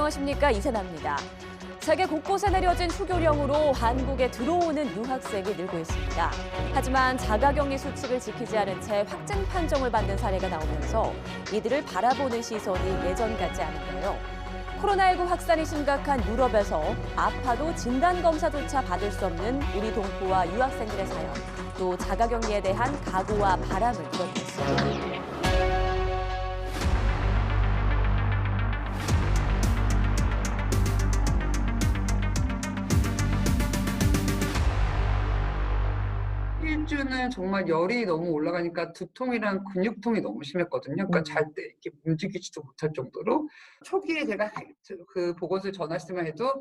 안녕하십니까, 이세나입니다. 세계 곳곳에 내려진 휴교령으로 한국에 들어오는 유학생이 늘고 있습니다. 하지만 자가격리 수칙을 지키지 않은 채 확진 판정을 받는 사례가 나오면서 이들을 바라보는 시선이 예전 같지 않은데요. 코로나19 확산이 심각한 유럽에서 아파도 진단검사조차 받을 수 없는 우리 동포와 유학생들의 사연, 또 자가격리에 대한 각오와 바람을 들어보겠습니다. 일주는 정말 열이 너무 올라가니까 두통이랑 근육통이 너무 심했거든요. 그러니까 잘 때 이렇게 움직이지도 못할 정도로. 초기에 제가 그 보건소에 전화했을 때만 해도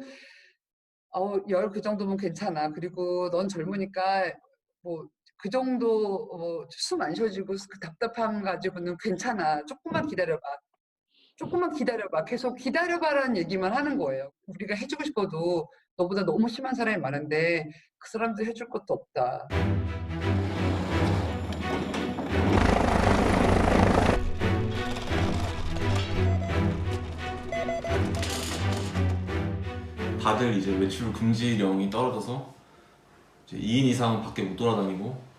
열 그 정도면 괜찮아. 그리고 넌 젊으니까 뭐 그 정도 숨 안 쉬어지고 그 답답함 가지고는 괜찮아. 조금만 기다려봐. 조금만 기다려봐. 계속 기다려봐라는 얘기만 하는 거예요. 우리가 해주고 싶어도 너보다 너무 심한 사람이 많은데 그 사람들 해줄 것도 없다. 다들 이제 외출 금지령이 떨어져서 이제 2인 이상 밖에 못 돌아다니고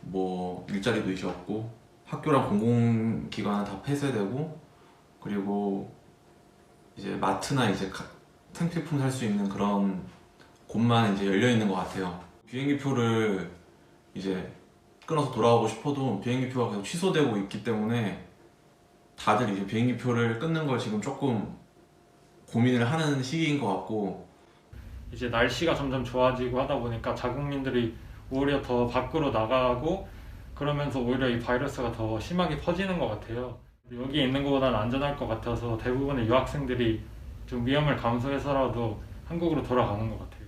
뭐 일자리도 이제 없고 학교랑 공공기관은 다 폐쇄되고 그리고 이제 마트나 이제 생필품 살 수 있는 그런 곳만 이제 열려 있는 것 같아요. 비행기표를 이제 끊어서 돌아오고 싶어도 비행기표가 계속 취소되고 있기 때문에 다들 이제 비행기표를 끊는 걸 지금 조금 고민을 하는 시기인 것 같고, 이제 날씨가 점점 좋아지고 하다 보니까 자국민들이 오히려 더 밖으로 나가고 그러면서 오히려 이 바이러스가 더 심하게 퍼지는 것 같아요. 여기 있는 것보다는 안전할 것 같아서 대부분의 유학생들이 좀 위험을 감수해서라도 한국으로 돌아가는 것 같아요.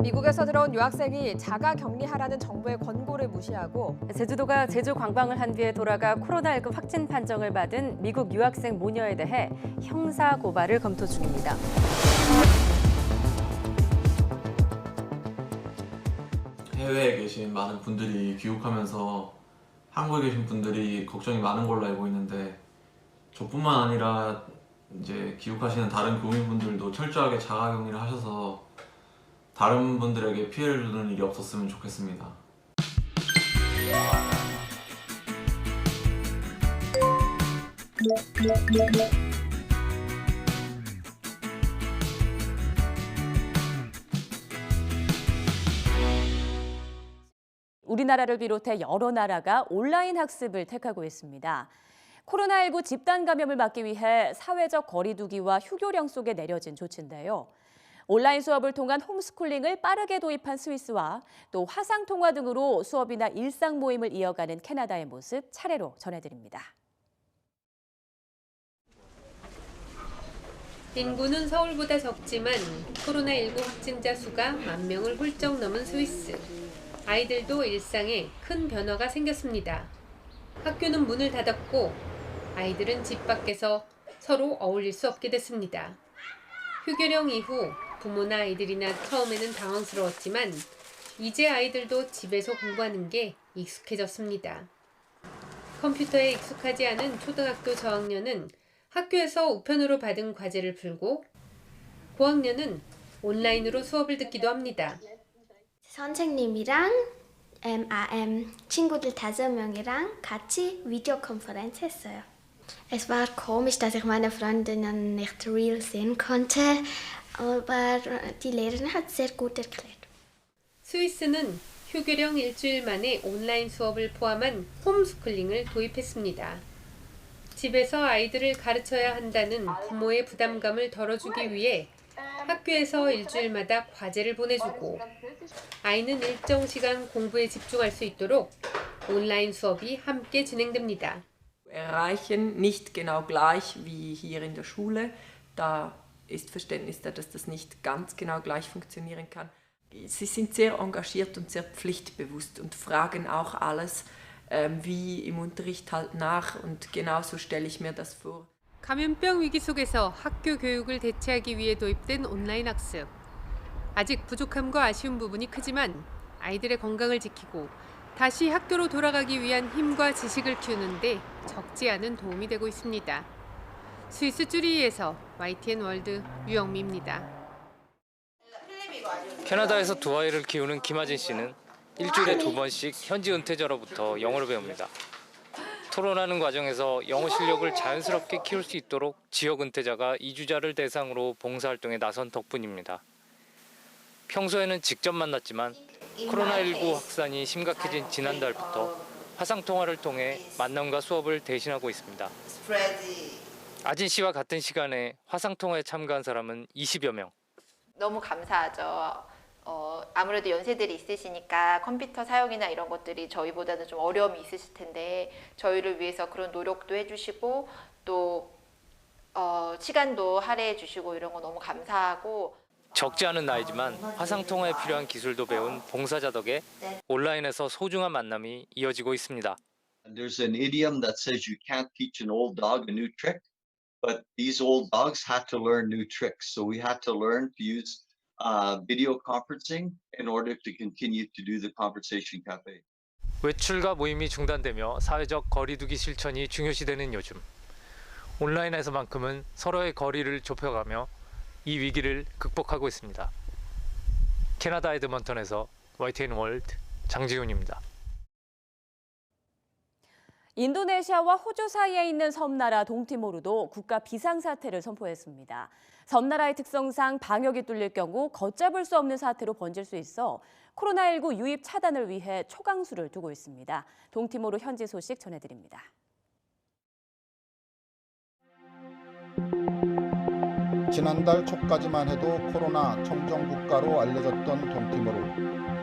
미국에서 들어온 유학생이 자가 격리하라는 정부의 권고를 무시하고 제주도가 제주 관광을 한 뒤에 돌아가 코로나19 확진 판정을 받은 미국 유학생 모녀에 대해 형사 고발을 검토 중입니다. 해외에 계신 많은 분들이 귀국하면서 한국에 계신 분들이 걱정이 많은 걸로 알고 있는데, 저뿐만 아니라 이제 귀국하시는 다른 교민분들도 철저하게 자가격리를 하셔서 다른 분들에게 피해를 주는 일이 없었으면 좋겠습니다. 우리나라를 비롯해 여러 나라가 온라인 학습을 택하고 있습니다. 코로나19 집단 감염을 막기 위해 사회적 거리 두기와 휴교령 속에 내려진 조치인데요. 온라인 수업을 통한 홈스쿨링을 빠르게 도입한 스위스와 또 화상통화 등으로 수업이나 일상 모임을 이어가는 캐나다의 모습 차례로 전해드립니다. 인구는 서울보다 적지만 코로나19 확진자 수가 10,000명을 훌쩍 넘은 스위스. 아이들도 일상에 큰 변화가 생겼습니다. 학교는 문을 닫았고 아이들은 집 밖에서 서로 어울릴 수 없게 됐습니다. 휴교령 이후 부모나 아이들이나 처음에는 당황스러웠지만 이제 아이들도 집에서 공부하는 게 익숙해졌습니다. 컴퓨터에 익숙하지 않은 초등학교 저학년은 학교에서 우편으로 받은 과제를 풀고 고학년은 온라인으로 수업을 듣기도 합니다. 선생님이랑 친구들 5명이랑 같이 비디오 컨퍼런스 했어요. Es war komisch, dass ich meine Freundinnen nicht real sehen konnte, aber die Lehrerin hat sehr gut erklärt. 스위스는 휴교령 일주일 만에 온라인 수업을 포함한 홈스쿨링을 도입했습니다. 집에서 아이들을 가르쳐야 한다는 부모의 부담감을 덜어주기 위해 학교에서 일주일마다 과제를 보내주고 아이는 일정 시간 공부에 집중할 수 있도록 온라인 수업이 함께 진행됩니다. Erreichen nicht genau gleich wie hier in der Schule. Da ist Verständnis da, dass das nicht ganz genau gleich funktionieren kann. Sie sind sehr engagiert und sehr pflichtbewusst und fragen auch alles wie im Unterricht halt nach und genauso stelle ich mir das vor. 감염병 위기 속에서 학교 교육을 대체하기 위해 도입된 온라인 학습. 아직 부족함과 아쉬운 부분이 크지만 아이들의 건강을 지키고 다시 학교로 돌아가기 위한 힘과 지식을 키우는데 적지 않은 도움이 되고 있습니다. 스위스 쭈리히에서 YTN 월드 유영미입니다. 캐나다에서 두 아이를 키우는 김하진 씨는 일주일에 2번씩 현지 은퇴자로부터 영어를 배웁니다. 토론하는 과정에서 영어 실력을 자연스럽게 키울 수 있도록 지역 은퇴자가 이주자를 대상으로 봉사활동에 나선 덕분입니다. 평소에는 직접 만났지만 코로나19 확산이 심각해진 지난달부터 화상통화를 통해 만남과 수업을 대신하고 있습니다. 아진 씨와 같은 시간에 화상통화에 참가한 사람은 20여 명. 너무 감사하죠. 아무래도 연세들이 있으시니까 컴퓨터 사용이나 이런 것들이 저희보다는 좀 어려움이 있으실 텐데 저희를 위해서 그런 노력도 해주시고 또 시간도 할애해 주시고 이런 거 너무 감사하고 적지 않은 나이지만 화상통화에 필요한 기술도 배운 봉사자 덕에 온라인에서 소중한 만남이 이어지고 있습니다. There's an idiom that says you can't teach an old dog a new trick, but these old dogs had to learn new tricks. So we had to learn to use video conferencing in order to continue to do the conversation cafe. 외출과 모임이 중단되며 사회적 거리두기 실천이 중요시되는 요즘. 온라인에서만큼은 서로의 거리를 좁혀가며 이 위기를 극복하고 있습니다. 캐나다 에드먼턴에서 YTN 월드 장지훈입니다. 인도네시아와 호주 사이에 있는 섬나라 동티모르도 국가 비상사태를 선포했습니다. 섬나라의 특성상 방역이 뚫릴 경우 걷잡을 수 없는 사태로 번질 수 있어 코로나19 유입 차단을 위해 초강수를 두고 있습니다. 동티모르 현지 소식 전해드립니다. 지난달 초까지만 해도 코로나 청정 국가로 알려졌던 동티모르.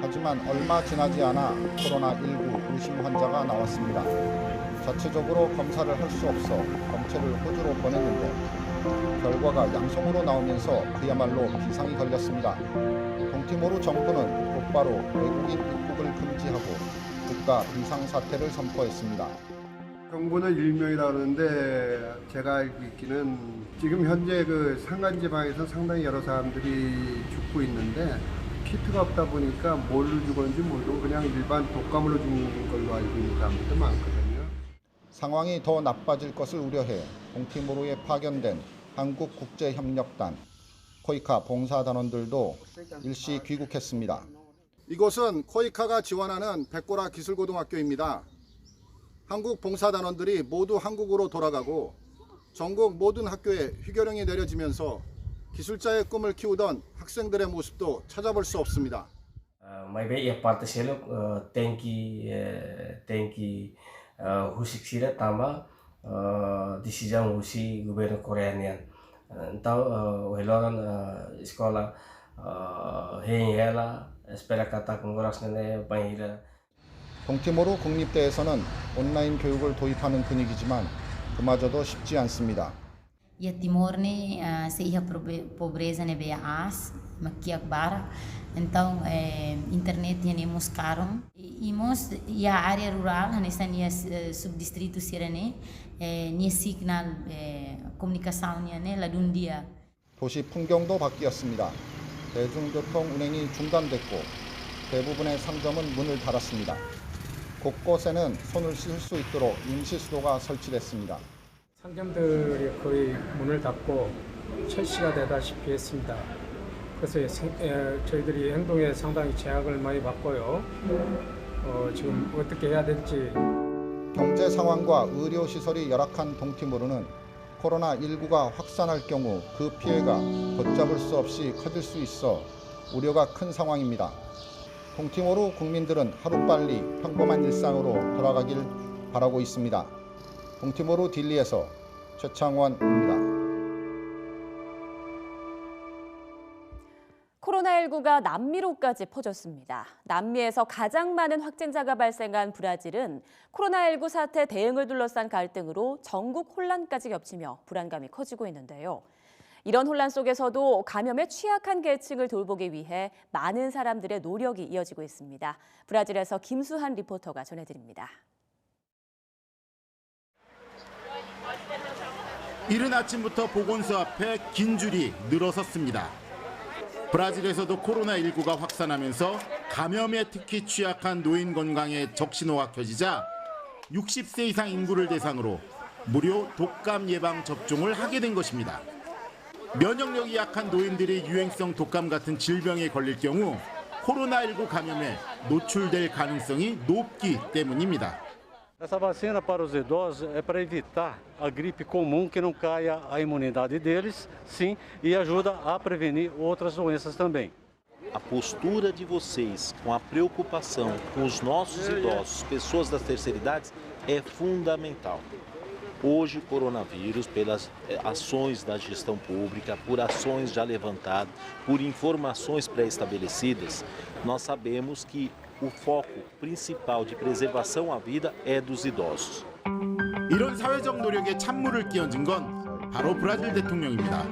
하지만 얼마 지나지 않아 코로나19 의심 환자가 나왔습니다. 자체적으로 검사를 할 수 없어 검체를 호주로 보냈는데 결과가 양성으로 나오면서 그야말로 비상이 걸렸습니다. 동티모르 정부는 곧바로 외국인 입국을 금지하고 국가 비상사태를 선포했습니다. 정부는 1명이라고 하는데 제가 알고 있기는 지금 현재 그 산간 지방에서 상당히 여러 사람들이 죽고 있는데 키트가 없다 보니까 뭘로 죽었는지 모르고 그냥 일반 독감으로 죽는 걸로 알고 있는 사람들도 많거든요. 상황이 더 나빠질 것을 우려해 동티모르에 파견된 한국국제협력단, 코이카 봉사단원들도 일시 귀국했습니다. 이곳은 코이카가 지원하는 백고라 기술고등학교입니다. 한국 봉사단원들이 모두 한국으로 돌아가고 전국 모든 학교에 휴교령이 내려지면서 기술자의 꿈을 키우던 학생들의 모습도 찾아볼 수 없습니다. Mai baik yang partai-selok tangki husi tambah disijang husi gubernur Koreanian. Então weloran sekolah hela espera kata kongorasne pangira. 동티모르 국립대에서는 온라인 교육을 도입하는 분위기지만 그마저도 쉽지 않습니다. Ya Timor ni seiha pobreza ne beas makiak bara então internet ni mus carom imos ya área rural nessa nia subdistrito Sirene nia signal comunicação nia ne ladundia 도시 풍경도 바뀌었습니다. 대중교통 운행이 중단됐고 대부분의 상점은 문을 닫았습니다. 곳곳에는 손을 씻을 수 있도록 임시수도가 설치됐습니다. 상점들이 거의 문을 닫고 철시가 되다시피 했습니다. 그래서 저희들이 행동에 상당히 제약을 많이 받고요. 지금 어떻게 해야 될지. 경제 상황과 의료 시설이 열악한 동티모르는 코로나19가 확산할 경우 그 피해가 걷잡을 수 없이 커질 수 있어 우려가 큰 상황입니다. 동티모르 국민들은 하루빨리 평범한 일상으로 돌아가길 바라고 있습니다. 동티모르 딜리에서 최창원입니다. 코로나19가 남미로까지 퍼졌습니다. 남미에서 가장 많은 확진자가 발생한 브라질은 코로나19 사태 대응을 둘러싼 갈등으로 전국 혼란까지 겹치며 불안감이 커지고 있는데요. 이런 혼란 속에서도 감염에 취약한 계층을 돌보기 위해 많은 사람들의 노력이 이어지고 있습니다. 브라질에서 김수한 리포터가 전해드립니다. 이른 아침부터 보건소 앞에 긴 줄이 늘어섰습니다. 브라질에서도 코로나19가 확산하면서 감염에 특히 취약한 노인 건강에 적신호가 켜지자 60세 이상 인구를 대상으로 무료 독감 예방 접종을 하게 된 것입니다. 면역력이 약한 노인들이 유행성 독감 같은 질병에 걸릴 경우 코로나19 감염에 노출될 가능성이 높기 때문입니다. Essa vacina para os idosos é para evitar a gripe comum, que não caia a imunidade deles, sim, e ajuda a prevenir outras doenças também. A postura de vocês com a preocupação com os nossos idosos, pessoas das terceira idade, é fundamental. Hoje o coronavírus, pelas ações da gestão pública, por ações já levantadas, por informações pré-estabelecidas, nós sabemos que o foco principal de preservação à vida é dos idosos. 이런 사회적 노력에 찬물을 끼얹은 건 바로 브라질 대통령입니다.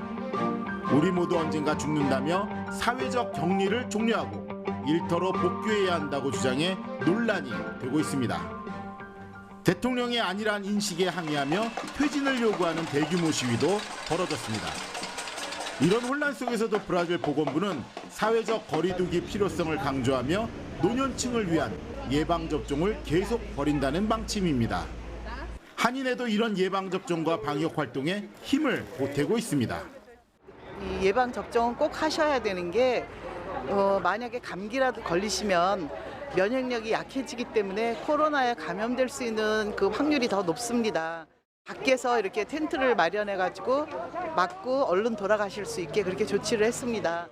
우리 모두 언젠가 죽는다며 사회적 격리를 종료하고 일터로 복귀해야 한다고 주장해 논란이 되고 있습니다. 대통령이 아니란 인식에 항의하며 퇴진을 요구하는 대규모 시위도 벌어졌습니다. 이런 혼란 속에서도 브라질 보건부는 사회적 거리두기 필요성을 강조하며 노년층을 위한 예방접종을 계속 벌인다는 방침입니다. 한인회도 이런 예방접종과 방역 활동에 힘을 보태고 있습니다. 이 예방접종은 꼭 하셔야 되는 게 만약에 감기라도 걸리시면 면역력이 약해지기 때문에 코로나에 감염될 수 있는 그 확률이 더 높습니다. 밖에서 이렇게 텐트를 마련해가지고 맞고 얼른 돌아가실 수 있게 그렇게 조치를 했습니다.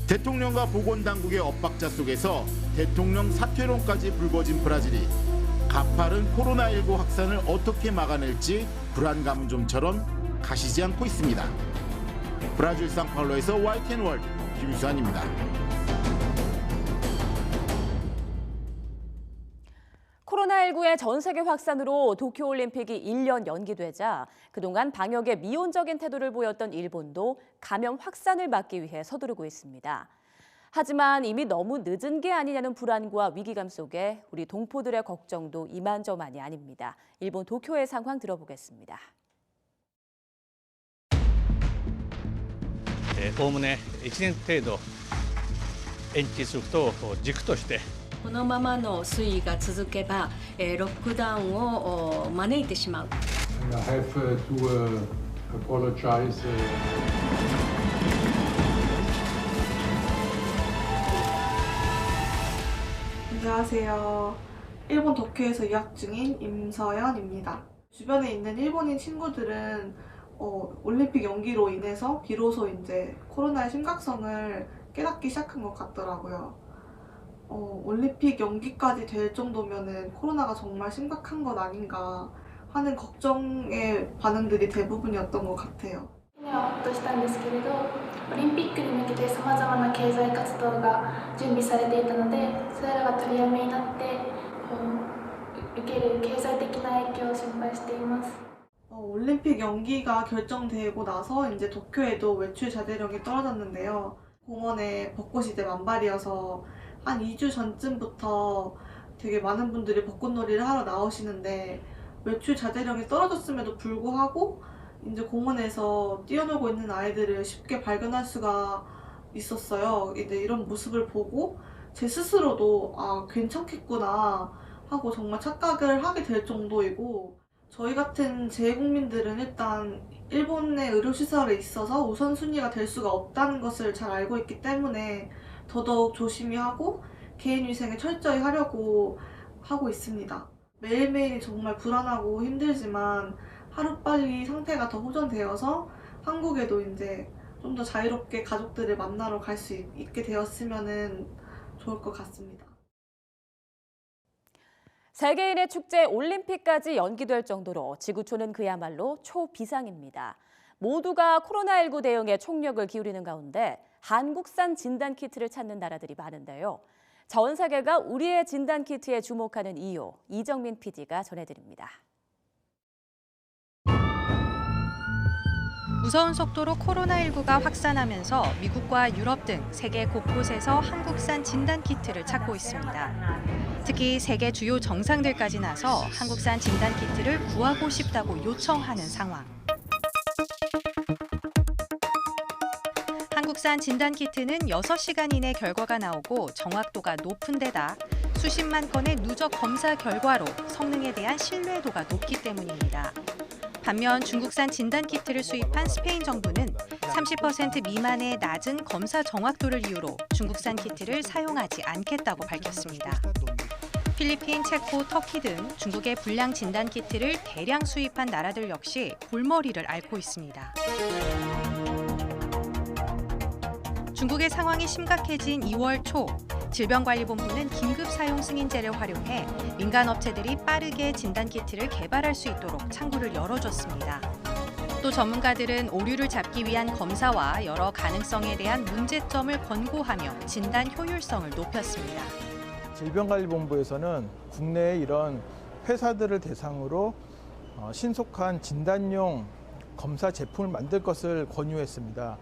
대통령과 보건당국의 엇박자 속에서 대통령 사퇴론까지 불거진 브라질이 가파른 코로나19 확산을 어떻게 막아낼지 불안감 좀처럼 가시지 않고 있습니다. 브라질 상파울로에서 YTN 월드 김수환입니다. 코로나19의 전 세계 확산으로 도쿄올림픽이 1년 연기되자 그동안 방역에 미온적인 태도를 보였던 일본도 감염 확산을 막기 위해 서두르고 있습니다. 하지만 이미 너무 늦은 게 아니냐는 불안과 위기감 속에 우리 동포들의 걱정도 이만저만이 아닙니다. 일본 도쿄의 상황 들어보겠습니다. おおむね1年程度延期することを軸としてこのままの推移が続けば、ロックダウンを招いてしまう。I have to apologize. 안녕하세요. 일본 도쿄에서 유학 중인 임서연입니다. 주변에 있는 일본인 친구들은 올림픽 연기로 인해서 비로소 이제 코로나의 심각성을 깨닫기 시작한 것 같더라고요. 올림픽 연기까지 될 정도면은 코로나가 정말 심각한 건 아닌가 하는 걱정의 반응들이 대부분이었던 것 같아요. ほっとしたんですけれど、オリンピックに向けてさまざまな経済活動が準備されていたので、それらが取りやめになって受ける経済的な影響を心配しています。 올림픽 연기가 결정되고 나서 이제 도쿄에도 외출 자제령이 떨어졌는데요. 공원에 벚꽃이 이제 만발이어서 한 2주 전쯤부터 되게 많은 분들이 벚꽃놀이를 하러 나오시는데 외출 자제령이 떨어졌음에도 불구하고 이제 공원에서 뛰어놀고 있는 아이들을 쉽게 발견할 수가 있었어요. 이제 이런 모습을 보고 제 스스로도 아, 괜찮겠구나 하고 정말 착각을 하게 될 정도이고, 저희 같은 재외국민들은 일단 일본의 의료시설에 있어서 우선순위가 될 수가 없다는 것을 잘 알고 있기 때문에 더더욱 조심히 하고 개인위생에 철저히 하려고 하고 있습니다. 매일매일이 정말 불안하고 힘들지만 하루빨리 상태가 더 호전되어서 한국에도 이제 좀 더 자유롭게 가족들을 만나러 갈 수 있게 되었으면 좋을 것 같습니다. 세계인의 축제 올림픽까지 연기될 정도로 지구촌은 그야말로 초비상입니다. 모두가 코로나19 대응에 총력을 기울이는 가운데 한국산 진단키트를 찾는 나라들이 많은데요. 전 세계가 우리의 진단키트에 주목하는 이유, 이정민 PD가 전해드립니다. 무서운 속도로 코로나19가 확산하면서 미국과 유럽 등 세계 곳곳에서 한국산 진단키트를 찾고 있습니다. 특히 세계 주요 정상들까지 나서 한국산 진단키트를 구하고 싶다고 요청하는 상황. 한국산 진단키트는 6시간 이내 결과가 나오고 정확도가 높은 데다 수십만 건의 누적 검사 결과로 성능에 대한 신뢰도가 높기 때문입니다. 반면 중국산 진단키트를 수입한 스페인 정부는 30% 미만의 낮은 검사 정확도를 이유로 중국산 키트를 사용하지 않겠다고 밝혔습니다. 필리핀, 체코, 터키 등 중국의 불량 진단키트를 대량 수입한 나라들 역시 골머리를 앓고 있습니다. 중국의 상황이 심각해진 2월 초, 질병관리본부는 긴급 사용 승인제를 활용해 민간 업체들이 빠르게 진단키트를 개발할 수 있도록 창구를 열어줬습니다. 또 전문가들은 오류를 잡기 위한 검사와 여러 가능성에 대한 문제점을 권고하며 진단 효율성을 높였습니다. 질병관리본부에서는 국내의 이런 회사들을 대상으로 신속한 진단용 검사 제품을 만들 것을 권유했습니다.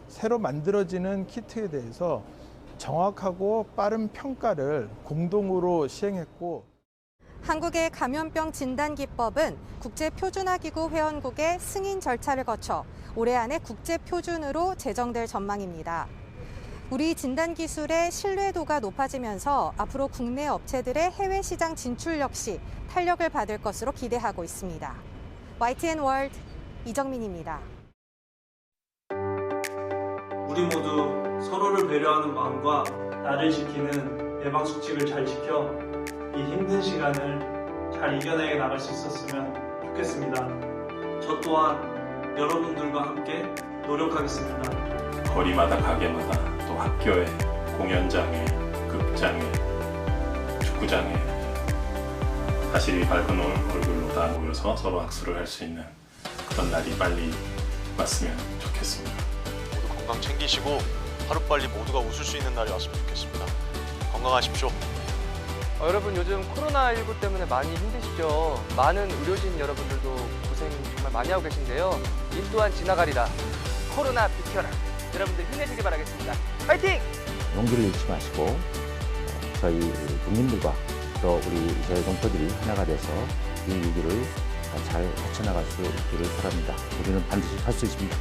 새로 만들어지는 키트에 대해서 정확하고 빠른 평가를 공동으로 시행했고, 한국의 감염병 진단기법은 국제표준화기구 회원국의 승인 절차를 거쳐 올해 안에 국제표준으로 제정될 전망입니다. 우리 진단기술의 신뢰도가 높아지면서 앞으로 국내 업체들의 해외 시장 진출 역시 탄력을 받을 것으로 기대하고 있습니다. YTN 월드 이정민입니다. 우리 모두 서로를 배려하는 마음과 나를 지키는 예방수칙을 잘 지켜 이 힘든 시간을 잘 이겨내게 나갈 수 있었으면 좋겠습니다. 저 또한 여러분들과 함께 노력하겠습니다. 거리마다 가게마다 또 학교에 공연장에 극장에 축구장에 다시 밝은 얼굴로 다 모여서 서로 악수를 할 수 있는 그런 날이 빨리 왔으면 좋겠습니다. 모두 건강 챙기시고 하루빨리 모두가 웃을 수 있는 날이 왔으면 좋겠습니다. 건강하십시오. 여러분 요즘 코로나19 때문에 많이 힘드시죠? 많은 의료진 여러분들도 고생 정말 많이 하고 계신데요. 이 또한 지나가리라. 코로나 비켜라. 여러분들 힘내시기 바라겠습니다. 파이팅! 용기를 잃지 마시고 저희 국민들과 또 우리 저희 동포들이 하나가 돼서 이 위기를 잘 헤쳐나갈 수 있기를 바랍니다. 우리는 반드시 할 수 있습니다.